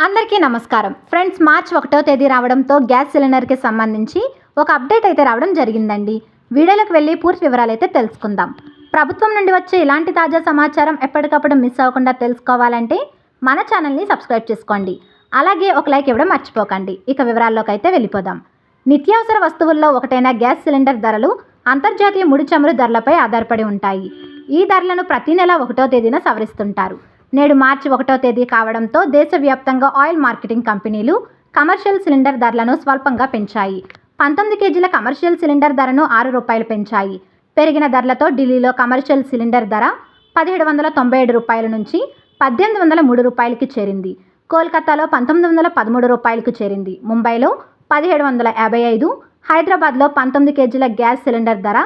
అందరికీ నమస్కారం friends. March 1వ తేదీ రావడంతో గ్యాస్ సిలిండర్కి సంబంధించి ఒక అప్డేట్ అయితే రావడం జరిగిందండి. వీడియోలోకి వెళ్ళి పూర్తి వివరాలు అయితే తెలుసుకుందాం. ప్రభుత్వం నుండి వచ్చే ఇలాంటి తాజా సమాచారం ఎప్పటికప్పుడు మిస్ అవ్వకుండా తెలుసుకోవాలంటే మన ఛానల్ని సబ్స్క్రైబ్ చేసుకోండి. అలాగే ఒక లైక్ ఇవ్వడం మర్చిపోకండి. ఇక వివరాల్లోకి అయితే వెళ్ళిపోదాం. నిత్యావసర వస్తువుల్లో ఒకటైన గ్యాస్ సిలిండర్ ధరలు అంతర్జాతీయ ముడి చమురు ధరలపై ఆధారపడి ఉంటాయి. ఈ ధరలను ప్రతి నెల 1వ తేదీన సవరిస్తుంటారు. నేడు మార్చి 1వ తేదీ కావడంతో దేశవ్యాప్తంగా ఆయిల్ మార్కెటింగ్ కంపెనీలు కమర్షియల్ సిలిండర్ ధరలను స్వల్పంగా పెంచాయి. 19 కేజీల కమర్షియల్ సిలిండర్ ధరను ₹6 పెంచాయి. పెరిగిన ధరలతో ఢిల్లీలో కమర్షియల్ సిలిండర్ ధర ₹1797 నుంచి ₹1803కి చేరింది. కోల్కతాలో ₹1913కు చేరింది. ముంబైలో ₹1755, హైదరాబాద్లో 19 కేజీల గ్యాస్ సిలిండర్ ధర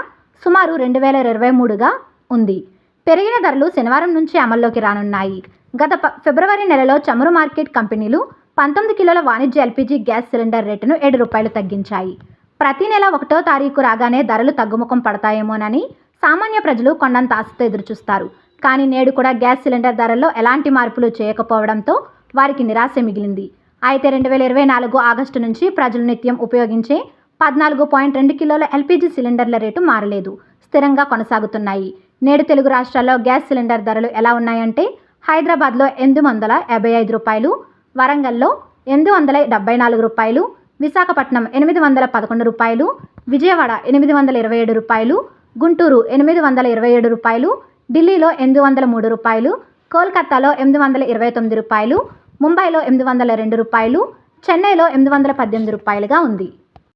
సుమారు 2023గా ఉంది. పెరిగిన ధరలు శనివారం నుంచి అమల్లోకి రానున్నాయి. గత ఫిబ్రవరి నెలలో చమురు మార్కెట్ కంపెనీలు 19 కిలోల వాణిజ్య ఎల్పీజీ గ్యాస్ సిలిండర్ రేటును ₹7 తగ్గించాయి. ప్రతి నెల 1వ తారీఖు రాగానే ధరలు తగ్గుముఖం పడతాయేమోనని సామాన్య ప్రజలు కొండంత ఆశతో ఎదురుచూస్తారు. కానీ నేడు కూడా గ్యాస్ సిలిండర్ ధరల్లో ఎలాంటి మార్పులు చేయకపోవడంతో వారికి నిరాశ మిగిలింది. అయితే 2024 ఆగస్టు నుంచి ప్రజలు నిత్యం ఉపయోగించే 14.2 కిలోల ఎల్పీజీ సిలిండర్ల రేటు మారలేదు, స్థిరంగా కొనసాగుతున్నాయి. నేడు తెలుగు రాష్ట్రాల్లో గ్యాస్ సిలిండర్ ధరలు ఎలా ఉన్నాయంటే హైదరాబాద్లో ₹855, వరంగల్లో ₹874, విశాఖపట్నం ₹811, విజయవాడ ₹827, గుంటూరు ₹827, ఢిల్లీలో ₹803, కోల్కతాలో ₹829, ముంబైలో ₹802, చెన్నైలో ₹818గా ఉంది.